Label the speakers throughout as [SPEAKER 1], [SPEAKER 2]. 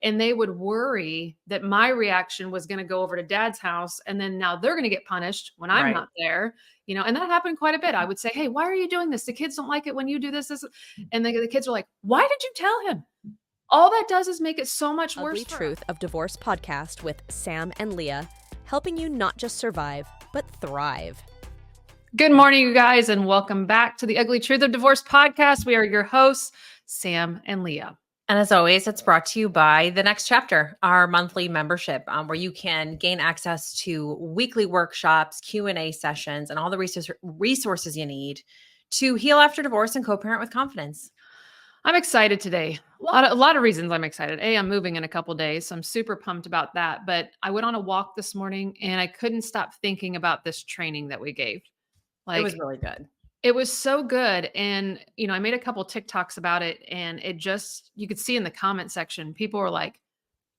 [SPEAKER 1] And they would worry that my reaction was going to go over to dad's house. And then now they're going to get punished when I'm not there, and that happened quite a bit. I would say, hey, why are you doing this? The kids don't like it when you do this. And the kids are like, why did you tell him? All that does is make it so much worse.
[SPEAKER 2] Ugly Truth of Divorce podcast with Sam and Leah, helping you not just survive, but thrive.
[SPEAKER 1] Good morning, you guys, and welcome back to the Ugly Truth of Divorce podcast. We are your hosts, Sam and Leah.
[SPEAKER 3] And as always, it's brought to you by The Next Chapter, our monthly membership, where you can gain access to weekly workshops, Q&A sessions, and all the resources you need to heal after divorce and co-parent with confidence.
[SPEAKER 1] I'm excited today. A lot of reasons I'm excited. I'm moving in a couple days, so I'm super pumped about that. But I went on a walk this morning, and I couldn't stop thinking about this training that we gave.
[SPEAKER 3] It was really good.
[SPEAKER 1] It was so good. And, I made a couple TikToks about it, and you could see in the comment section, people were like,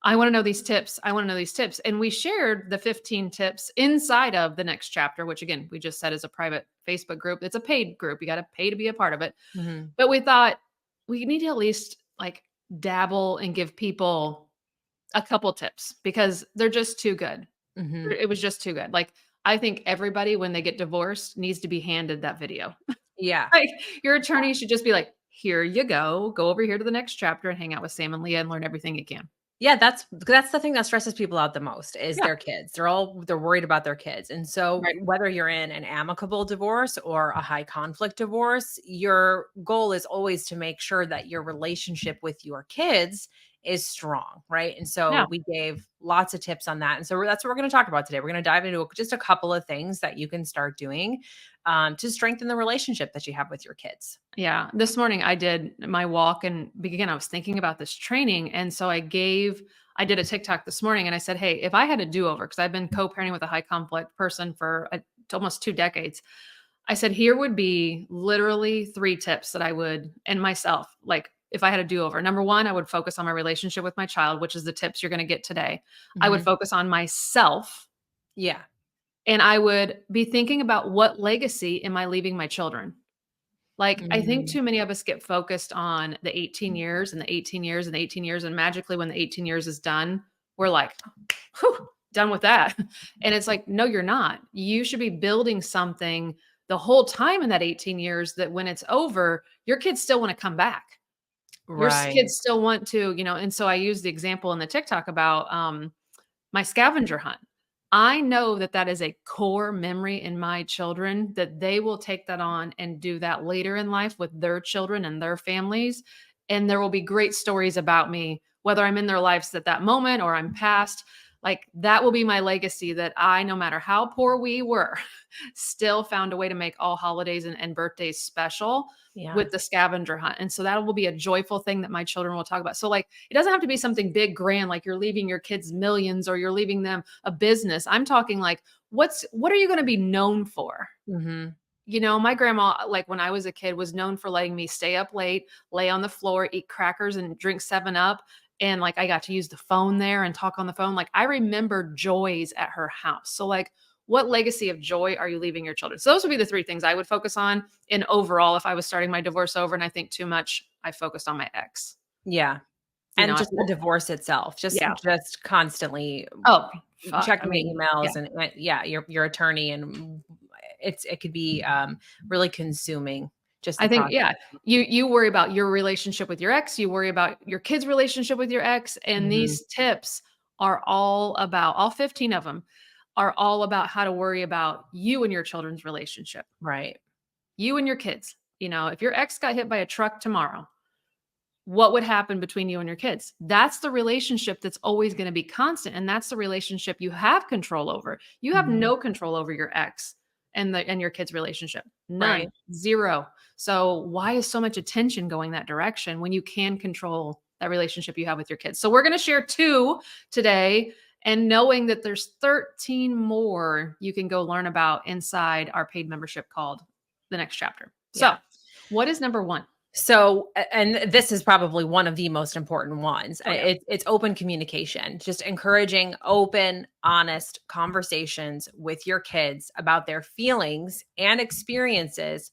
[SPEAKER 1] I want to know these tips. I want to know these tips. And we shared the 15 tips inside of The Next Chapter, which again, we just said is a private Facebook group. It's a paid group. You got to pay to be a part of it. Mm-hmm. But we thought we need to at least dabble and give people a couple tips because they're just too good. Mm-hmm. It was just too good. I think everybody, when they get divorced, needs to be handed that video.
[SPEAKER 3] Yeah.
[SPEAKER 1] Your attorney should just be like, here you go. Go over here to The Next Chapter and hang out with Sam and Leah and learn everything you can.
[SPEAKER 3] Yeah, that's the thing that stresses people out the most is their kids. They're worried about their kids. And so whether you're in an amicable divorce or a high conflict divorce, your goal is always to make sure that your relationship with your kids is strong, right? And so we gave lots of tips on that. And so that's what we're going to talk about today. We're going to dive into just a couple of things that you can start doing to strengthen the relationship that you have with your kids.
[SPEAKER 1] Yeah. This morning I did my walk, and again, I was thinking about this training. And so I did a TikTok this morning, and I said, hey, if I had a do-over, because I've been co-parenting with a high conflict person for almost 2 decades, I said, here would be literally 3 tips that I would, and myself, if I had a do-over. Number 1, I would focus on my relationship with my child, which is the tips you're going to get today. Mm-hmm. I would focus on myself.
[SPEAKER 3] Yeah.
[SPEAKER 1] And I would be thinking about what legacy am I leaving my children?
[SPEAKER 3] Mm-hmm.
[SPEAKER 1] I think too many of us get focused on the 18 years and the 18 years and the 18 years. And magically when the 18 years is done, we're like, whew, done with that. And it's like, no, you're not. You should be building something the whole time in that 18 years that when it's over, your kids still want to come back. Your kids still want to, and so I use the example in the TikTok about my scavenger hunt. I know that is a core memory in my children, that they will take that on and do that later in life with their children and their families. And there will be great stories about me, whether I'm in their lives at that moment or I'm past. That will be my legacy, that I, no matter how poor we were, still found a way to make all holidays and birthdays special with the scavenger hunt. And so that will be a joyful thing that my children will talk about. So it doesn't have to be something big, grand, like you're leaving your kids millions or you're leaving them a business. I'm talking what are you going to be known for? Mm-hmm. My grandma, when I was a kid, was known for letting me stay up late, lay on the floor, eat crackers and drink 7-Up. And I got to use the phone there and talk on the phone. I remember joys at her house. So what legacy of joy are you leaving your children? So those would be the 3 things I would focus on in overall, if I was starting my divorce over. And I think too much, I focused on my ex.
[SPEAKER 3] Yeah. And just the divorce itself, just constantly checking the emails and your attorney. And it could be really consuming.
[SPEAKER 1] I think, you worry about your relationship with your ex, you worry about your kids' relationship with your ex. And mm-hmm. these tips are all 15 of them are all about how to worry about you and your children's relationship.
[SPEAKER 3] Right.
[SPEAKER 1] You and your kids. If your ex got hit by a truck tomorrow, what would happen between you and your kids? That's the relationship that's always going to be constant. And that's the relationship you have control over. You have mm-hmm. no control over your ex and your kids' relationship. None. Right. 0. So why is so much attention going that direction when you can control that relationship you have with your kids? So we're going to share 2 today, and knowing that there's 13 more you can go learn about inside our paid membership called The Next Chapter. Yeah. So what is number 1?
[SPEAKER 3] So, and this is probably one of the most important ones. Oh, yeah. It's open communication, just encouraging open, honest conversations with your kids about their feelings and experiences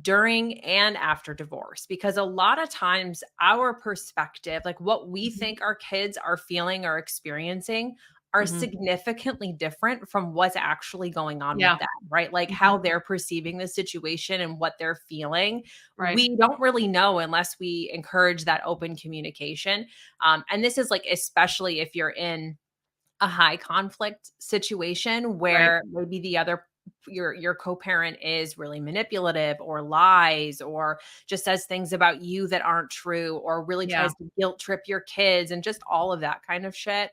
[SPEAKER 3] during and after divorce, because a lot of times our perspective, like what we think our kids are feeling or experiencing, are
[SPEAKER 1] Mhm.
[SPEAKER 3] significantly different from what's actually going on with
[SPEAKER 1] Yeah.
[SPEAKER 3] them, right? Like how
[SPEAKER 1] Mhm.
[SPEAKER 3] they're perceiving the situation and what they're feeling.
[SPEAKER 1] Right.
[SPEAKER 3] We don't really know unless we encourage that open communication. And this is like, especially if you're in a high conflict situation
[SPEAKER 1] Right.
[SPEAKER 3] where maybe the other your co-parent is really manipulative or lies or just says things about you that aren't true or really
[SPEAKER 1] Yeah.
[SPEAKER 3] tries to guilt trip your kids and just all of that kind of shit.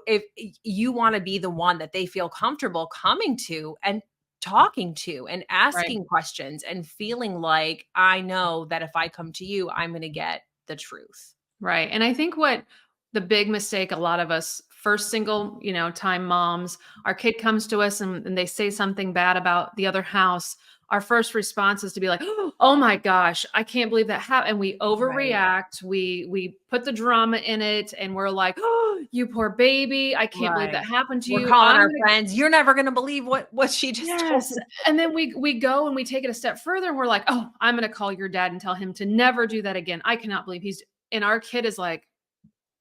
[SPEAKER 3] If you want to be the one that they feel comfortable coming to and talking to and
[SPEAKER 1] Right.
[SPEAKER 3] asking questions and feeling like, I know that if I come to you, I'm going to get the truth.
[SPEAKER 1] Right. And I think what the big mistake a lot of us first single, time moms, our kid comes to us and they say something bad about the other house. Our first response is to be like, "Oh my gosh, I can't believe that happened." And we
[SPEAKER 3] Right.
[SPEAKER 1] overreact. We put the drama in it and we're like, "Oh, you poor baby. I can't believe that
[SPEAKER 3] Right.
[SPEAKER 1] happened to
[SPEAKER 3] We're
[SPEAKER 1] you.
[SPEAKER 3] calling
[SPEAKER 1] I'm
[SPEAKER 3] our
[SPEAKER 1] gonna."
[SPEAKER 3] friends, "You're never gonna believe what she just told
[SPEAKER 1] Yes.
[SPEAKER 3] me."
[SPEAKER 1] And then we go and we take it a step further and we're like, "Oh, I'm gonna call your dad and tell him to never do that again. I cannot believe he's." And our kid is like,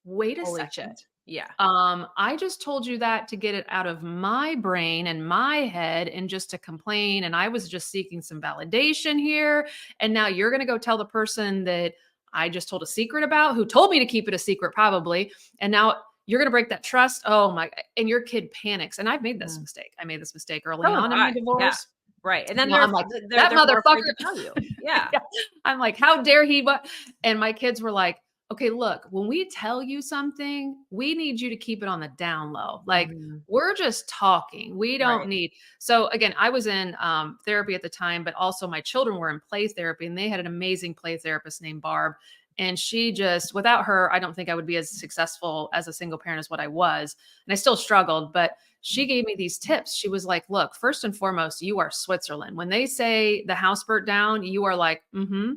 [SPEAKER 1] "Wait a
[SPEAKER 3] Holy shit.
[SPEAKER 1] second.
[SPEAKER 3] Yeah.
[SPEAKER 1] I just told you that to get it out of my brain and my head and just to complain. And I was just seeking some validation here. And now you're going to go tell the person that I just told a secret about, who told me to keep it a secret, probably. And now you're going to break that trust. Oh my." And your kid panics. And I've made this
[SPEAKER 3] Mm.
[SPEAKER 1] mistake. I made this mistake early
[SPEAKER 3] So have
[SPEAKER 1] on in my
[SPEAKER 3] I. Yeah.
[SPEAKER 1] divorce.
[SPEAKER 3] Right, and then
[SPEAKER 1] I'm like,
[SPEAKER 3] they're
[SPEAKER 1] "That
[SPEAKER 3] they're more afraid to
[SPEAKER 1] motherfucker."
[SPEAKER 3] tell you. Yeah.
[SPEAKER 1] Yeah. I'm like, "How dare he?" What? And my kids were like, "Okay, look, when we tell you something, we need you to keep it on the down low. Like,
[SPEAKER 3] Mhm.
[SPEAKER 1] we're just talking. We don't
[SPEAKER 3] Right.
[SPEAKER 1] need." So again, I was in therapy at the time, but also my children were in play therapy, and they had an amazing play therapist named Barb. And she just, without her, I don't think I would be as successful as a single parent as what I was. And I still struggled, but she gave me these tips. She was like, "Look, first and foremost, you are Switzerland. When they say the house burnt down, you are like, mm-hmm,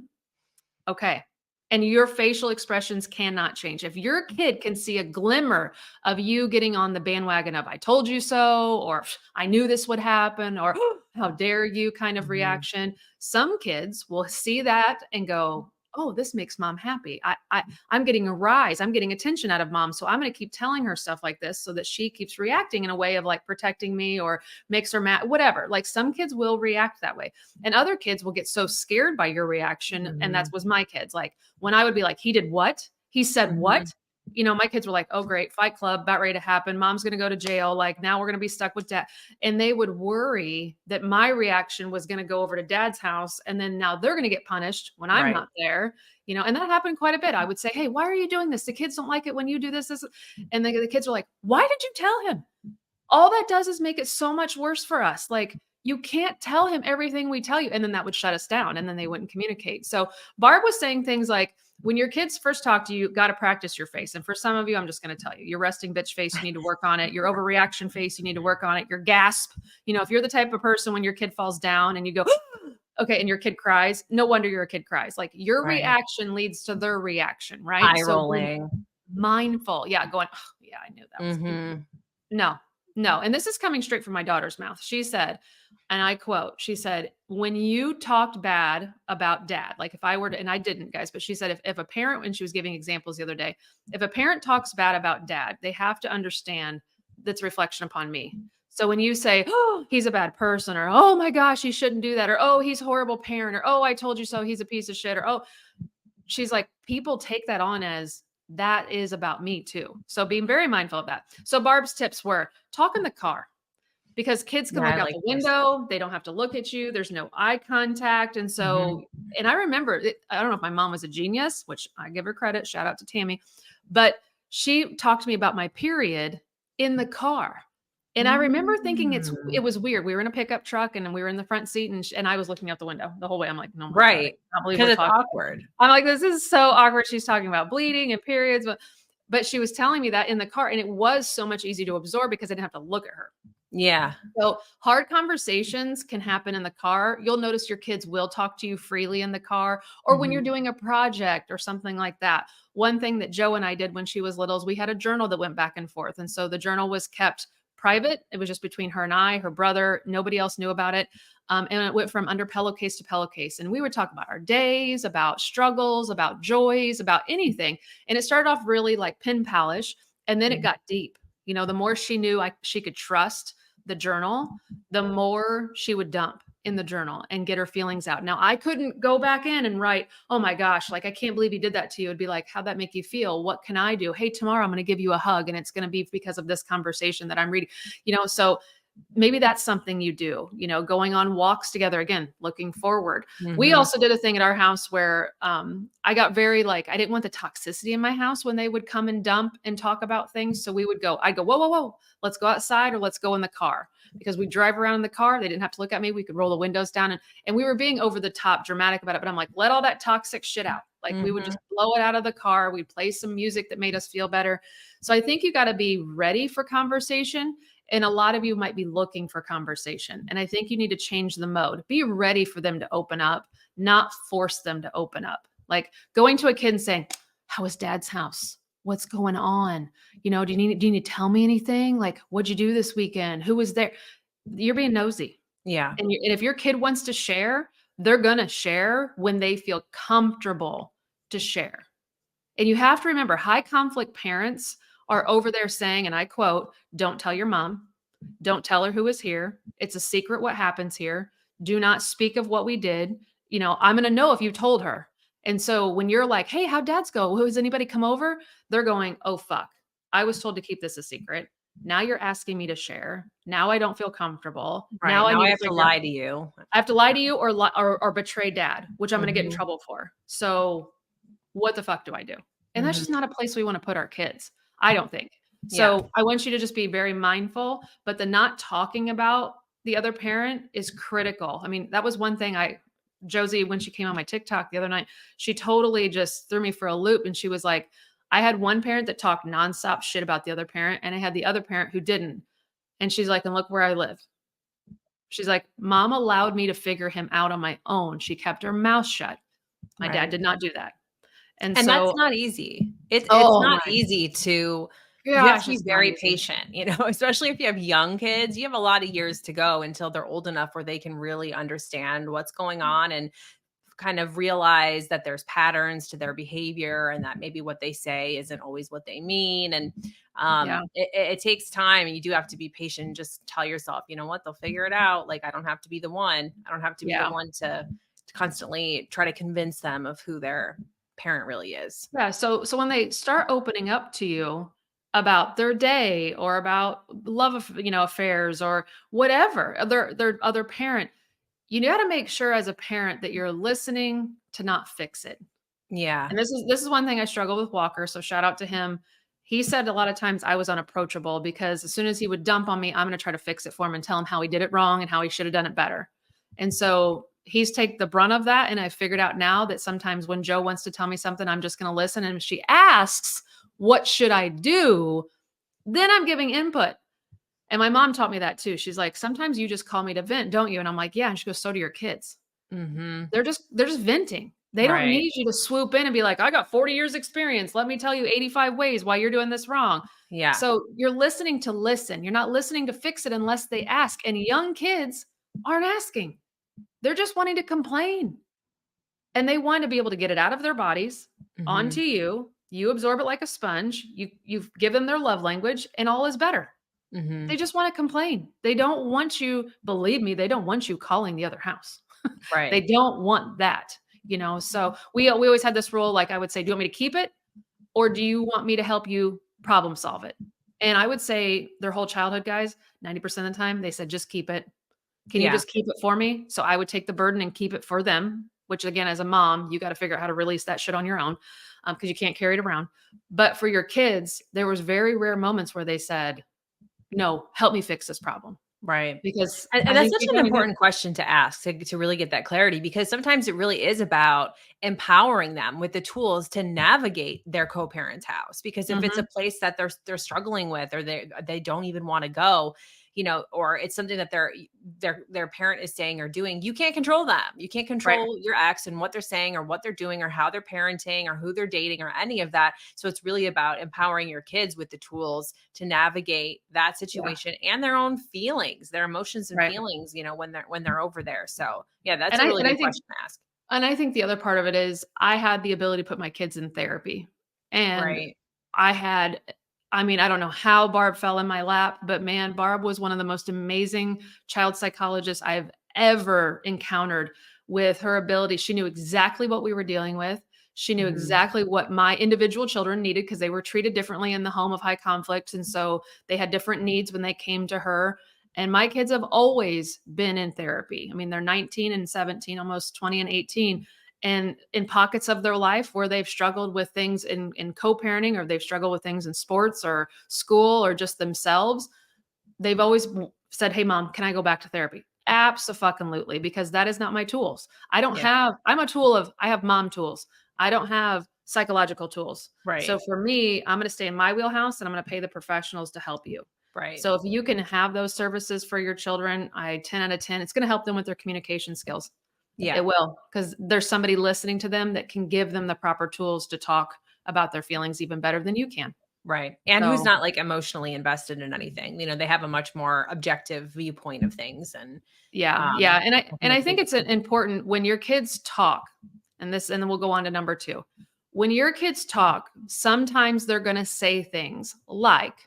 [SPEAKER 1] okay." And your facial expressions cannot change. If your kid can see a glimmer of you getting on the bandwagon of "I told you so," or "I knew this would happen," or "How dare you" kind of
[SPEAKER 3] Mhm.
[SPEAKER 1] reaction, some kids will see that and go, "Oh, this makes mom happy. I'm getting a rise. I'm getting attention out of mom. So I'm going to keep telling her stuff like this so that she keeps reacting in a way of like protecting me or makes her mad," whatever. Like some kids will react that way. And other kids will get so scared by your reaction. And that
[SPEAKER 3] Mhm.
[SPEAKER 1] was my kids. Like when I would be like, "He did what? He said
[SPEAKER 3] Mhm.
[SPEAKER 1] what?" My kids were like, "Oh, great. Fight club about ready to happen. Mom's going to go to jail. Like now we're going to be stuck with dad." And they would worry that my reaction was going to go over to dad's house. And then now they're going to get punished when I'm
[SPEAKER 3] Right.
[SPEAKER 1] not there. And that happened quite a bit. I would say, "Hey, why are you doing this? The kids don't like it when you do this." And the kids are like, "Why did you tell him?" All that does is make it so much worse for us. Like, you can't tell him everything we tell you. And then that would shut us down and then they wouldn't communicate. So Barb was saying things like, when your kids first talk to you, got to practice your face. And for some of you, I'm just going to tell you, your resting bitch face, you need to work on it. Your overreaction face, you need to work on it. Your gasp, if you're the type of person when your kid falls down and you go, okay, and your kid cries, no wonder your kid cries. Like your
[SPEAKER 3] Right.
[SPEAKER 1] reaction leads to their reaction, right?
[SPEAKER 3] Eye
[SPEAKER 1] So being
[SPEAKER 3] rolling.
[SPEAKER 1] mindful. Yeah, going, "Oh, yeah, I knew that was."
[SPEAKER 3] Mhm.
[SPEAKER 1] No, no. And this is coming straight from my daughter's mouth. She said, and I quote, she said, "When you talked bad about dad, like if I were to," and I didn't, guys, but she said, if a parent, and she was giving examples the other day, if a parent talks bad about dad, they have to understand that's a reflection upon me. So when you say, "Oh, he's a bad person," or "Oh my gosh, he shouldn't do that," or "Oh, he's a horrible parent," or "Oh, I told you so, he's a piece of shit," or "Oh," she's like, people take that on as that is about me too. So being very mindful of that. So Barb's tips were talk in the car because kids can
[SPEAKER 3] Yeah,
[SPEAKER 1] look
[SPEAKER 3] I
[SPEAKER 1] out
[SPEAKER 3] like
[SPEAKER 1] the
[SPEAKER 3] this.
[SPEAKER 1] window. They don't have to look at you. There's no eye contact. And
[SPEAKER 3] Mhm.
[SPEAKER 1] so, and I remember, I don't know if my mom was a genius, which I give her credit. Shout out to Tammy. But she talked to me about my period in the car. And I remember thinking it
[SPEAKER 3] Mm.
[SPEAKER 1] was weird. We were in a pickup truck and we were in the front seat and I was looking out the window the whole way. I'm like, "Oh my God, I
[SPEAKER 3] Right.
[SPEAKER 1] can't believe
[SPEAKER 3] Because
[SPEAKER 1] we're
[SPEAKER 3] it's
[SPEAKER 1] talking."
[SPEAKER 3] awkward.
[SPEAKER 1] I'm like, "This is so awkward." She's talking about bleeding and periods, but she was telling me that in the car, and it was so much easier to absorb because I didn't have to look at her.
[SPEAKER 3] Yeah.
[SPEAKER 1] So hard conversations can happen in the car. You'll notice your kids will talk to you freely in the car or when you're
[SPEAKER 3] Mhm.
[SPEAKER 1] doing a project or something like that. One thing that Joe and I did when she was little is we had a journal that went back and forth. And so the journal was kept private. It was just between her and I, her brother. Nobody else knew about it. And it went from under pillowcase to pillowcase. And we would talk about our days, about struggles, about joys, about anything. And it started off really like pen palish. And then it got deep. You know, the more she knew she could trust the journal, the more she would dump in the journal and get her feelings out. Now, I couldn't go back in and write, oh my gosh, like, I can't believe he did that to you. It'd be like, how'd that make you feel? What can I do? Hey, tomorrow I'm going to give you a hug, and it's going to be because of this conversation that I'm reading, you know? So maybe that's something you do, you know, going on walks together, again, looking forward. We also did a thing at our house where I got very like, I didn't want the toxicity in my house when they would come and dump and talk about things. So I'd go, whoa, whoa, whoa, let's go outside or let's go in the car, because we drive around in the car. They didn't have to look at me. We could roll the windows down, and we were being over the top dramatic about it. But I'm like, let all that toxic shit out. Like we would just blow it out of the car. We'd play some music that made us feel better. So I think you got to be ready for conversation. And a lot of you might be looking for conversation. And I think you need to change the mode. Be ready for them to open up, not force them to open up. Like going to a kid and saying, how was dad's house? What's going on? You know, do you need to tell me anything? Like, what'd you do this weekend? Who was there? You're being nosy.
[SPEAKER 3] Yeah.
[SPEAKER 1] And if your kid wants to share, they're going to share when they feel comfortable to share. And you have to remember, high conflict parents are over there saying, and I quote, don't tell your mom. Don't tell her who is here. It's a secret what happens here. Do not speak of what we did. You know, I'm going to know if you told her. And so when you're like, hey, how'd dads go? Has anybody come over? They're going, oh, fuck. I was told to keep this a secret. Now you're asking me to share. Now I don't feel comfortable.
[SPEAKER 3] Right.
[SPEAKER 1] Now
[SPEAKER 3] I have to lie to you.
[SPEAKER 1] I have to lie to you or betray dad, which I'm going to get in trouble for. So what the fuck do I do? And that's just not a place we want to put our kids, I don't think. So I want you to just be very mindful, but the not talking about the other parent is critical. I mean, that was one thing Josie, when she came on my TikTok the other night, she totally just threw me for a loop. And she was like, I had one parent that talked nonstop shit about the other parent, and I had the other parent who didn't. And she's like, and look where I live. She's like, mom allowed me to figure him out on my own. She kept her mouth shut. My dad did not do that. And so
[SPEAKER 3] that's not easy. It's not easy to, you have to be very patient, you know, especially if you have young kids. You have a lot of years to go until they're old enough where they can really understand what's going on and kind of realize that there's patterns to their behavior and that maybe what they say isn't always what they mean. And it takes time, and you do have to be patient and just tell yourself, you know what, they'll figure it out. Like, I don't have to be the one. I don't have to be the one to constantly try to convince them of who their parent really is.
[SPEAKER 1] Yeah. So when they start opening up to you about their day or about love, affairs or whatever, their other parent, you got to make sure as a parent that you're listening to not fix it.
[SPEAKER 3] Yeah.
[SPEAKER 1] And this is one thing I struggle with Walker. So shout out to him. He said a lot of times I was unapproachable because as soon as he would dump on me, I'm going to try to fix it for him and tell him how he did it wrong and how he should have done it better. And so he's taken the brunt of that. And I figured out now that sometimes when Joe wants to tell me something, I'm just going to listen. And if she asks, what should I do? Then I'm giving input. And my mom taught me that too. She's like, sometimes you just call me to vent, don't you? And I'm like, yeah. And she goes, so do your kids. They're just venting. They don't need you to swoop in and be like, I got 40 years experience. Let me tell you 85 ways why you're doing this wrong.
[SPEAKER 3] Yeah.
[SPEAKER 1] So you're listening to listen. You're not listening to fix it unless they ask. And young kids aren't asking. They're just wanting to complain. And they want to be able to get it out of their bodies onto you. You absorb it like a sponge. You've given them their love language and all is better. They just want to complain. They don't want you, believe me, they don't want you calling the other house.
[SPEAKER 3] Right.
[SPEAKER 1] They don't want that, So we always had this rule. Like I would say, do you want me to keep it? Or do you want me to help you problem solve it? And I would say their whole childhood, guys, 90% of the time, they said, just keep it. Can you just keep it for me? So I would take the burden and keep it for them, which again, as a mom, you got to figure out how to release that shit on your own because you can't carry it around. But for your kids, there was very rare moments where they said, no, help me fix this problem.
[SPEAKER 3] Right.
[SPEAKER 1] Because
[SPEAKER 3] and that's such an important question to ask to really get that clarity, because sometimes it really is about empowering them with the tools to navigate their co-parent's house. Because if it's a place that they're struggling with, or they don't even want to go, or it's something that their parent is saying or doing, you can't control them. You can't
[SPEAKER 1] Right.
[SPEAKER 3] control your ex and what they're saying or what they're doing or how they're parenting or who they're dating or any of that. So it's really about empowering your kids with the tools to navigate that
[SPEAKER 1] Yeah.
[SPEAKER 3] situation and their own feelings, their emotions and
[SPEAKER 1] Right.
[SPEAKER 3] feelings, when they're over there. So yeah, that's
[SPEAKER 1] And
[SPEAKER 3] a
[SPEAKER 1] I
[SPEAKER 3] really
[SPEAKER 1] and I
[SPEAKER 3] good
[SPEAKER 1] think
[SPEAKER 3] question to ask.
[SPEAKER 1] And I think the other part of it is I had the ability to put my kids in therapy. And
[SPEAKER 3] Right.
[SPEAKER 1] I had, I mean, I don't know how Barb fell in my lap, but man, Barb was one of the most amazing child psychologists I've ever encountered with her ability. She knew exactly what we were dealing with. She knew
[SPEAKER 3] Mhm.
[SPEAKER 1] exactly what my individual children needed because they were treated differently in the home of high conflict. And so they had different needs when they came to her. And my kids have always been in therapy. I mean, they're 19 and 17, almost 20 and 18. And in pockets of their life where they've struggled with things in co-parenting, or they've struggled with things in sports or school or just themselves, they've always said, "Hey, mom, can I go back to therapy?" Abso-fucking-lutely, because that is not my tools.
[SPEAKER 3] Yeah.
[SPEAKER 1] I have mom tools. I don't have psychological tools. So
[SPEAKER 3] Right.
[SPEAKER 1] for me, I'm going to stay in my wheelhouse and I'm going to pay the professionals to help you.
[SPEAKER 3] Right.
[SPEAKER 1] So if you can have those services for your children, 10 out of 10, it's going to help them with their communication skills.
[SPEAKER 3] Yeah.
[SPEAKER 1] It will, because there's somebody listening to them that can give them the proper tools to talk about their feelings even better than you can.
[SPEAKER 3] Right. And who's
[SPEAKER 1] So
[SPEAKER 3] not like emotionally invested in anything. They have a much more objective viewpoint of things. And
[SPEAKER 1] yeah, yeah, and I
[SPEAKER 3] I think
[SPEAKER 1] and I
[SPEAKER 3] that's a big
[SPEAKER 1] think it's
[SPEAKER 3] difference.
[SPEAKER 1] important when your kids talk, and then we'll go on to number 2. When your kids talk, sometimes they're gonna say things like,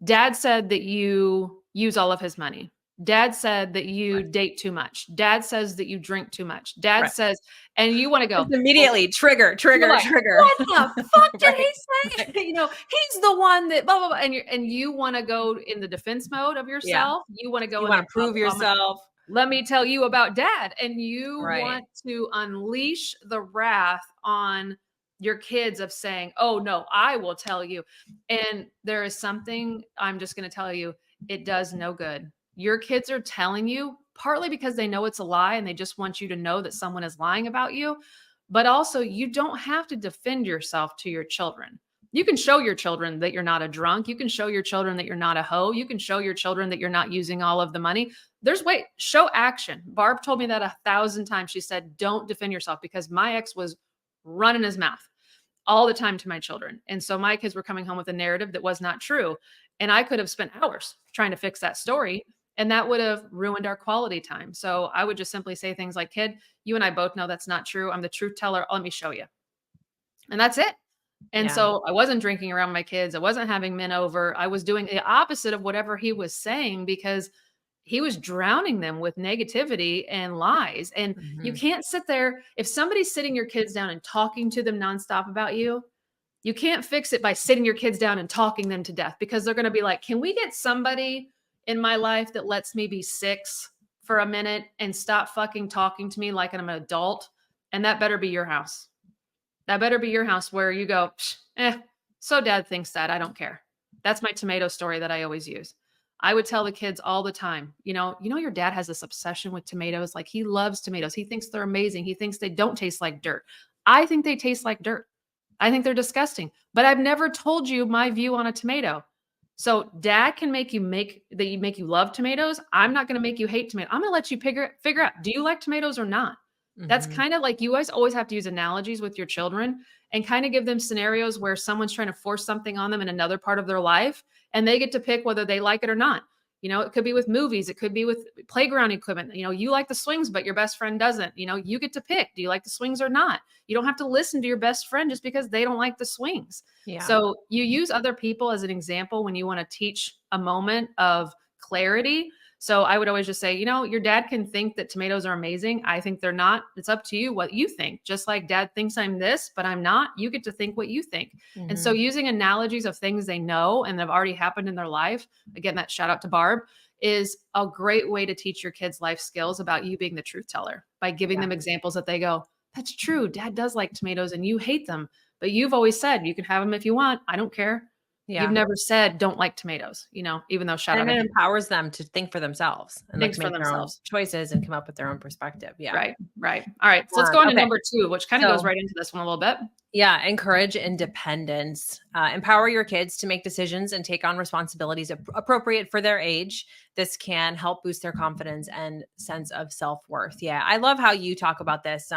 [SPEAKER 1] "Dad said that you use all of his money. Dad said that you
[SPEAKER 3] Right.
[SPEAKER 1] date too much. Dad says that you drink too much. Dad
[SPEAKER 3] Right.
[SPEAKER 1] says," and you wanna go,
[SPEAKER 3] Just immediately trigger,
[SPEAKER 1] you're
[SPEAKER 3] trigger,
[SPEAKER 1] like,
[SPEAKER 3] trigger.
[SPEAKER 1] "What the fuck did
[SPEAKER 3] Right.
[SPEAKER 1] he
[SPEAKER 3] Right.
[SPEAKER 1] say?" He's the one that blah, blah, blah, and you wanna go in the defense mode of
[SPEAKER 3] Yeah.
[SPEAKER 1] yourself. You wanna go
[SPEAKER 3] You
[SPEAKER 1] in
[SPEAKER 3] want
[SPEAKER 1] the,
[SPEAKER 3] to prove yourself.
[SPEAKER 1] let me tell you about dad. And you
[SPEAKER 3] Right.
[SPEAKER 1] want to unleash the wrath on your kids of saying, "Oh, no, I will tell you." And there is something I'm just going to tell you, it does no good. Your kids are telling you partly because they know it's a lie and they just want you to know that someone is lying about you. But also, you don't have to defend yourself to your children. You can show your children that you're not a drunk. You can show your children that you're not a hoe. You can show your children that you're not using all of the money. Show action. Barb told me that 1,000 times. She said, "Don't defend yourself," because my ex was running his mouth all the time to my children. And so my kids were coming home with a narrative that was not true. And I could have spent hours trying to fix that story, and that would have ruined our quality time. So I would just simply say things like, "Kid, you and I both know that's not true. I'm the truth teller. Let me show you." And that's it. And
[SPEAKER 3] Yeah.
[SPEAKER 1] so I wasn't drinking around my kids. I wasn't having men over. I was doing the opposite of whatever he was saying because he was drowning them with negativity and lies. And you
[SPEAKER 3] Mhm.
[SPEAKER 1] can't sit there. If somebody's sitting your kids down and talking to them nonstop about you, you can't fix it by sitting your kids down and talking them to death, because they're going to be like, "Can we get somebody in my life that lets me be 6 for a minute and stop fucking talking to me like I'm an adult?" And that better be your house. That better be your house where you go, "Psh, so dad thinks that. I don't care." That's my tomato story that I always use. I would tell the kids all the time, your dad has this obsession with tomatoes. Like, he loves tomatoes. He thinks they're amazing. He thinks they don't taste like dirt. I think they taste like dirt. I think they're disgusting. But I've never told you my view on a tomato. So dad can make you love tomatoes. I'm not going to make you hate tomatoes. I'm going to let you figure out, do you like tomatoes or not? That's
[SPEAKER 3] Mhm.
[SPEAKER 1] kind of like, you guys always have to use analogies with your children and kind of give them scenarios where someone's trying to force something on them in another part of their life, and they get to pick whether they like it or not. It could be with movies, it could be with playground equipment. You like the swings, but your best friend doesn't. You get to pick, do you like the swings or not? You don't have to listen to your best friend just because they don't like the swings.
[SPEAKER 3] Yeah.
[SPEAKER 1] So you use other people as an example when you want to teach a moment of clarity. So I would always just say, your dad can think that tomatoes are amazing. I think they're not. It's up to you what you think. Just like dad thinks I'm this, but I'm not. You get to think what you think. And so
[SPEAKER 3] Mhm.
[SPEAKER 1] using analogies of things they know and that have already happened in their life, again, that shout out to Barb, is a great way to teach your kids life skills about you being the truth teller by giving
[SPEAKER 3] Yeah.
[SPEAKER 1] them examples that they go, "That's true. Dad does like tomatoes and you hate them, but you've always said you can have them if you want. I don't care." You've never said don't like tomatoes, even though shout out.
[SPEAKER 3] And it empowers them to think for themselves and like
[SPEAKER 1] For
[SPEAKER 3] make their own
[SPEAKER 1] themselves.
[SPEAKER 3] choices and come up with their own perspective. Yeah.
[SPEAKER 1] Right. All right. So let's go on to number 2, which kind of goes right into this one a little bit.
[SPEAKER 3] Yeah. Encourage independence. Empower your kids to make decisions and take on responsibilities appropriate for their age. This can help boost their confidence and sense of self-worth. Yeah. I love how you talk about this.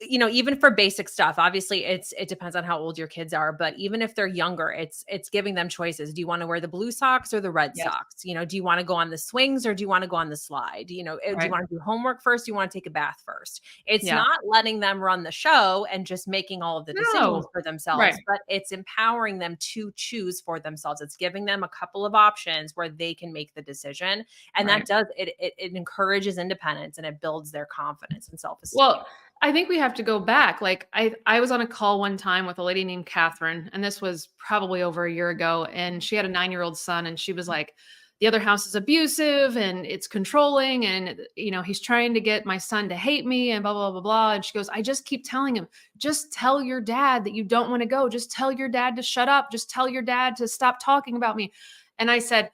[SPEAKER 3] Even for basic stuff, obviously it depends on how old your kids are, but even if they're younger, it's giving them choices. Do you want to wear the blue socks or the red socks? Do you want to go on the swings or do you want to go on the slide? Do you want to do homework first? Do you want to take a bath first? It's not letting them run the show and just making all of the decisions for themselves, but it's empowering them to choose for themselves. It's giving them a couple of options where they can make the decision. And that does, it encourages independence and it builds their confidence and self-esteem.
[SPEAKER 1] Well, I think we have to go back. Like I was on a call one time with a lady named Catherine, and this was probably over a year ago. And she had a 9-year-old son, and she was like, the other house is abusive and it's controlling. And, he's trying to get my son to hate me and blah, blah, blah, blah. And she goes, I just keep telling him, just tell your dad that you don't want to go. Just tell your dad to shut up. Just tell your dad to stop talking about me. And I said,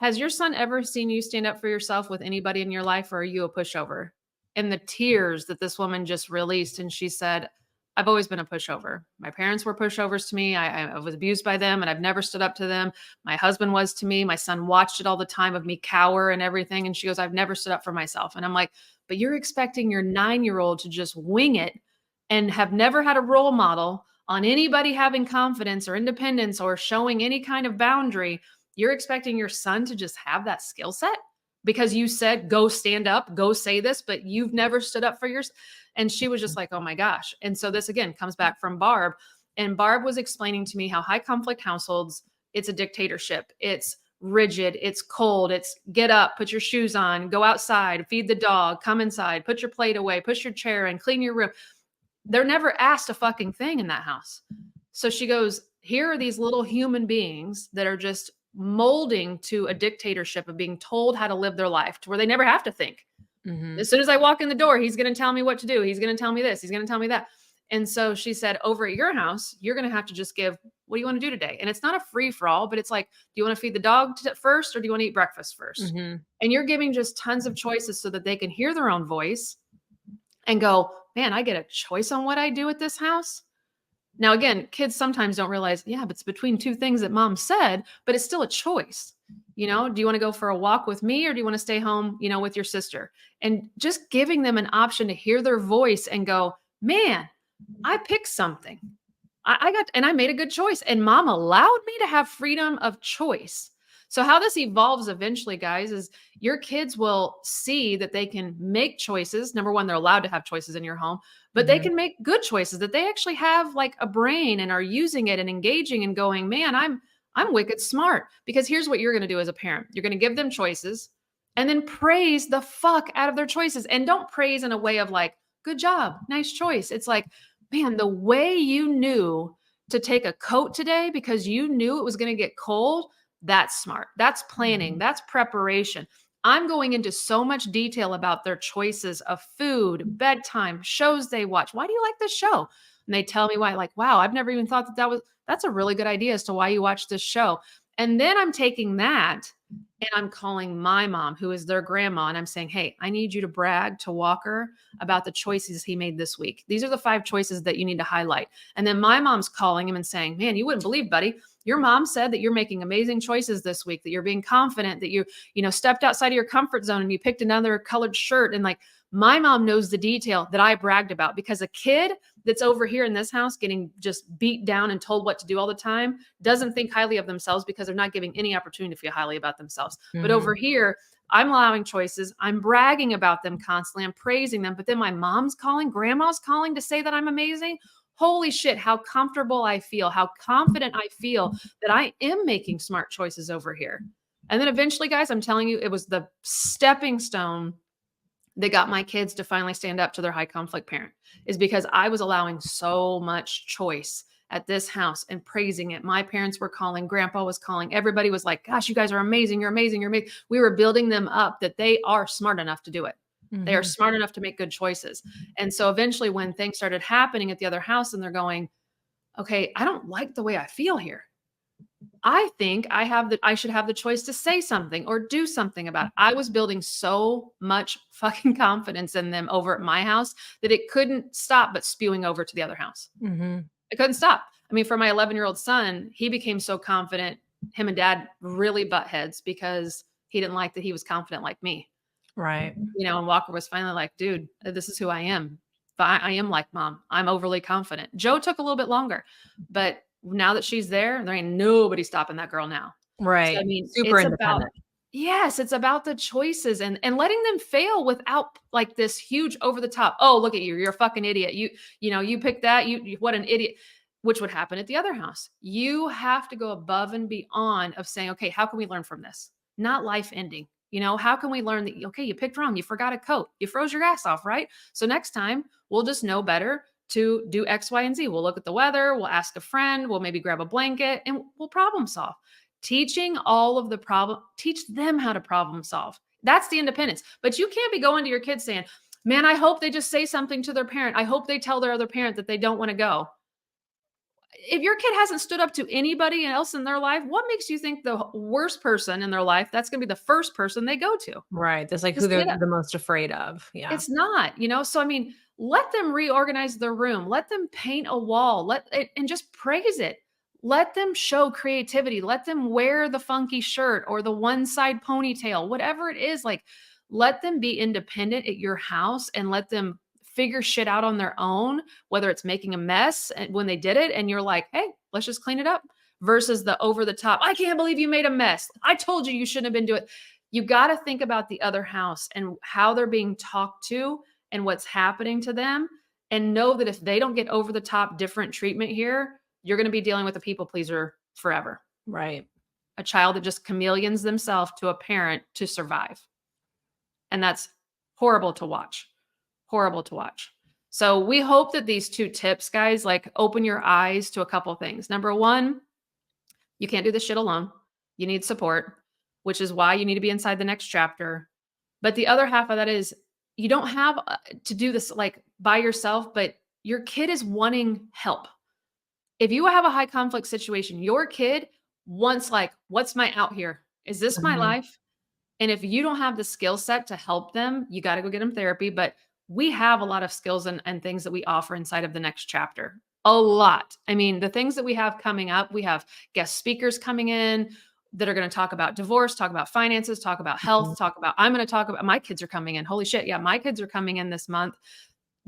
[SPEAKER 1] has your son ever seen you stand up for yourself with anybody in your life, or are you a pushover? And the tears that this woman just released. And she said, I've always been a pushover. My parents were pushovers to me. I was abused by them and I've never stood up to them. My husband was to me. My son watched it all the time of me cower and everything. And she goes, I've never stood up for myself. And I'm like, but you're expecting your 9-year-old to just wing it and have never had a role model on anybody having confidence or independence or showing any kind of boundary. You're expecting your son to just have that skill set? Because you said, go stand up, go say this, but you've never stood up for yours. And she was just like, oh my gosh. And so this again comes back from Barb. And Barb was explaining to me how high conflict households, it's a dictatorship. It's rigid. It's cold. It's get up, put your shoes on, go outside, feed the dog, come inside, put your plate away, push your chair in, clean your room. They're never asked a fucking thing in that house. So she goes, here are these little human beings that are just molding to a dictatorship of being told how to live their life to where they never have to think. As soon as I walk in the door, he's going to tell me what to do. He's going to tell me this. He's going to tell me that. And so she said, over at your house, you're going to have to just give, what do you want to do today? And it's not a free for all, but it's like, do you want to feed the dog first or do you want to eat breakfast first? And you're giving just tons of choices so that they can hear their own voice and go, man, I get a choice on what I do at this house. Now, again, kids sometimes don't realize, but it's between two things that mom said, but it's still a choice. Do you want to go for a walk with me or do you want to stay home, with your sister? And just giving them an option to hear their voice and go, man, I picked something. I made a good choice. And mom allowed me to have freedom of choice. So how this evolves eventually, guys, is your kids will see that they can make choices. Number one, they're allowed to have choices in your home, but they can make good choices, that they actually have like a brain and are using it and engaging and going, man, I'm wicked smart. Because here's what you're going to do as a parent. You're going to give them choices and then praise the fuck out of their choices. And don't praise in a way of like, good job, nice choice. It's like, man, the way you knew to take a coat today because you knew it was going to get cold, that's smart. That's planning. That's preparation. I'm going into so much detail about their choices of food, bedtime, shows they watch. Why do you like this show? And they tell me why. Like, wow, I've never even thought that's a really good idea as to why you watch this show. And then I'm taking that and I'm calling my mom, who is their grandma, and I'm saying, hey, I need you to brag to Walker about the choices he made this week. These are the 5 choices that you need to highlight. And then my mom's calling him and saying, man, you wouldn't believe, buddy, your mom said that you're making amazing choices this week, that you're being confident, that you stepped outside of your comfort zone and you picked another colored shirt. And like, my mom knows the detail that I bragged about, because a kid that's over here in this house getting just beat down and told what to do all the time doesn't think highly of themselves because they're not giving any opportunity to feel highly about themselves. But over here, I'm allowing choices. I'm bragging about them constantly. I'm praising them. But then my mom's calling, grandma's calling to say that I'm amazing. Holy shit, how comfortable I feel, how confident I feel that I am making smart choices over here. And then eventually, guys, I'm telling you, it was the stepping stone that got my kids to finally stand up to their high conflict parent, is because I was allowing so much choice at this house and praising it. My parents were calling, grandpa was calling, everybody was like, gosh, you guys are amazing. You're amazing. You're amazing. We were building them up that they are smart enough to do it. They are smart enough to make good choices. And so eventually when things started happening at the other house and they're going, okay, I don't like the way I feel here. I think I should have the choice to say something or do something about it. I was building so much fucking confidence in them over at my house that it couldn't stop but spewing over to the other house.
[SPEAKER 3] Mhm.
[SPEAKER 1] It couldn't stop. I mean, for my 11-year-old son, he became so confident. Him and dad really butt heads because he didn't like that he was confident like me.
[SPEAKER 3] Right.
[SPEAKER 1] And Walker was finally like, dude, this is who I am. But I am like mom. I'm overly confident. Joe took a little bit longer, but now that she's there ain't nobody stopping that girl now. So, I
[SPEAKER 3] Right.
[SPEAKER 1] mean,
[SPEAKER 3] Super
[SPEAKER 1] it's about,
[SPEAKER 3] independent.
[SPEAKER 1] yes, it's about the choices and letting them fail without like this huge over the top. Oh, look at you. You're a fucking idiot. You picked that. What an idiot, which would happen at the other house. You have to go above and beyond of saying, okay, how can we learn from this? Not life ending. How can we learn that, okay, you picked wrong. You forgot a coat. You froze your ass off, right? So next time we'll just know better to do X, Y, and Z. We'll look at the weather. We'll ask a friend. We'll maybe grab a blanket and we'll problem solve. Teaching all of the problem, teach them how to problem solve. That's the independence. But you can't be going to your kids saying, man, I hope they just say something to their parent. I hope they tell their other parent that they don't want to go. If your kid hasn't stood up to anybody else in their life, what makes you think the worst person in their life, that's going to be the first person they go to?
[SPEAKER 3] Right. That's like who
[SPEAKER 1] Just
[SPEAKER 3] they're
[SPEAKER 1] get up.
[SPEAKER 3] the most afraid of. Yeah.
[SPEAKER 1] It's not. So I mean, let them reorganize their room, let them paint a wall, let it and just praise it. Let them show creativity, let them wear the funky shirt or the one side ponytail, whatever it is, like let them be independent at your house and let them figure shit out on their own, whether it's making a mess and when they did it and you're like, "Hey, let's just clean it up." Versus the over the top, "I can't believe you made a mess. I told you you shouldn't have been doing it." You got to think about the other house and how they're being talked to and what's happening to them. And know that if they don't get over the top different treatment here, you're going to be dealing with a people pleaser forever.
[SPEAKER 3] Right.
[SPEAKER 1] A child that just chameleons themselves to a parent to survive. And that's horrible to watch. Horrible to watch. So we hope that these 2 tips, guys, like open your eyes to a couple things. Number 1, you can't do this shit alone. You need support, which is why you need to be inside the next chapter. But the other half of that is you don't have to do this like by yourself, but your kid is wanting help. If you have a high conflict situation, your kid wants like, what's my out here? Is this my
[SPEAKER 3] Mhm.
[SPEAKER 1] life? And if you don't have the skill set to help them, you got to go get them therapy. But we have a lot of skills and things that we offer inside of the next chapter. A lot. I mean, the things that we have coming up, we have guest speakers coming in that are going to talk about divorce, talk about finances, talk about
[SPEAKER 3] Mhm.
[SPEAKER 1] health, I'm going to talk about my kids are coming in. Holy shit. Yeah, my kids are coming in this month.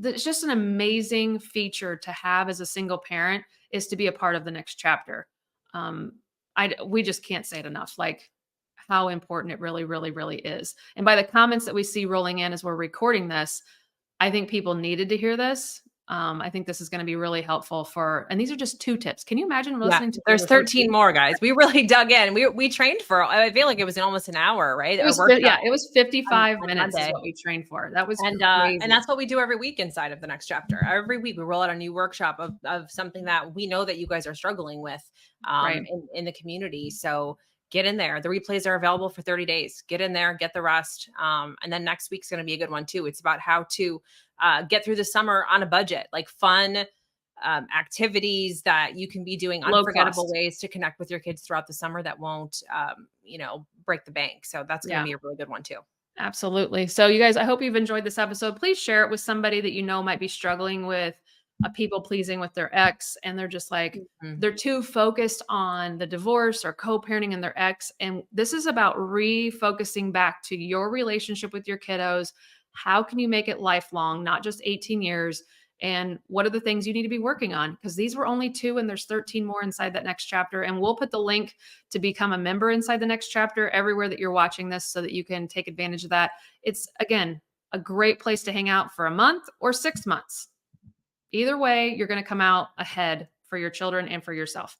[SPEAKER 1] It's just an amazing feature to have as a single parent is to be a part of the next chapter. Um, we just can't say it enough. Like, how important it really, really, really is. And by the comments that we see rolling in as we're recording this, I think people needed to hear this. I think this is going to be really helpful and these are just 2 tips. Can you imagine
[SPEAKER 3] Yeah,
[SPEAKER 1] listening to the
[SPEAKER 3] there's
[SPEAKER 1] other
[SPEAKER 3] 13
[SPEAKER 1] 13?
[SPEAKER 3] more, guys. We really dug in. We trained for I feel like it was in almost an hour, right? Our workshop
[SPEAKER 1] It was
[SPEAKER 3] on
[SPEAKER 1] 55 minutes is
[SPEAKER 3] Monday.
[SPEAKER 1] what we trained for. That was
[SPEAKER 3] And
[SPEAKER 1] crazy.
[SPEAKER 3] that's what we do every week inside of the next chapter. Every week we roll out a new workshop of something that we know that you guys are struggling with
[SPEAKER 1] Right.
[SPEAKER 3] in the community. So get in there. The replays are available for 30 days. Get in there, get the rest. And then next week's going to be a good one too. It's about how to get through the summer on a budget, like fun activities that you can be doing,
[SPEAKER 1] Low
[SPEAKER 3] unforgettable
[SPEAKER 1] cost.
[SPEAKER 3] ways to connect with your kids throughout the summer that won't, break the bank. So that's going to
[SPEAKER 1] Yeah.
[SPEAKER 3] be a really good one too.
[SPEAKER 1] Absolutely. So, you guys, I hope you've enjoyed this episode. Please share it with somebody that you know might be struggling with a people pleasing with their ex. And they're just like,
[SPEAKER 3] Mhm.
[SPEAKER 1] they're too focused on the divorce or co parenting and their ex. And this is about refocusing back to your relationship with your kiddos. How can you make it lifelong, not just 18 years? And what are the things you need to be working on? Because these were only 2 and there's 13 more inside that next chapter. And we'll put the link to become a member inside the next chapter everywhere that you're watching this so that you can take advantage of that. It's, again, a great place to hang out for a month or 6 months. Either way, you're going to come out ahead for your children and for yourself.